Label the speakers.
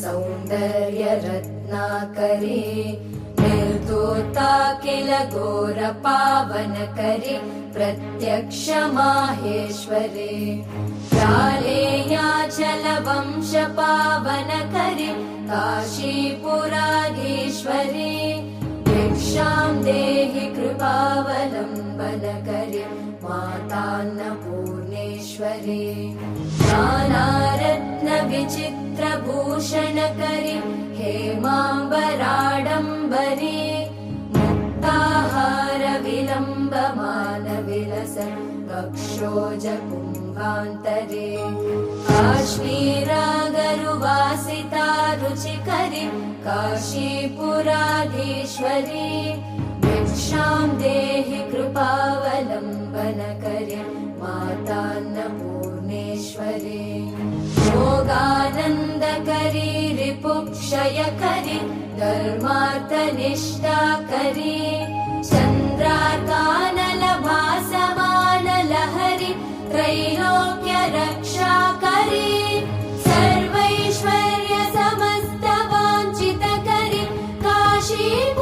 Speaker 1: सौन्दर्यरत्नाकरी निर्धूता किल घोरपावनकरी प्रत्यक्ष माहेश्वरी प्रालेयाचलवंशपावनकरी काशीपुराधीश्वरी भिक्षां देहि कृपावलम्बनकरी मातान्नपूर्णेश्वरी नानारत्नविचित्रभूषणकरी हेमाम्बराडम्बरी मुक्ताहारविलम्बमानविलसन् कक्षोजकुम्भान्तरे काश्मीरागरुवासिता रुचिकरी काशीपुराधीश्वरी भिक्षां देहि कृपावलम्बनकरी मातान्नपूर्णेश्वरी योगानन्दकरी रिपुक्षयकरी धर्मार्थनिष्ठाकरी चन्द्रार्कानलभासमानलहरी त्रैलोक्यरक्षाकरी सर्वैश्वर्यसमस्तवाञ्छितकरी काशीपुराधीश्वरी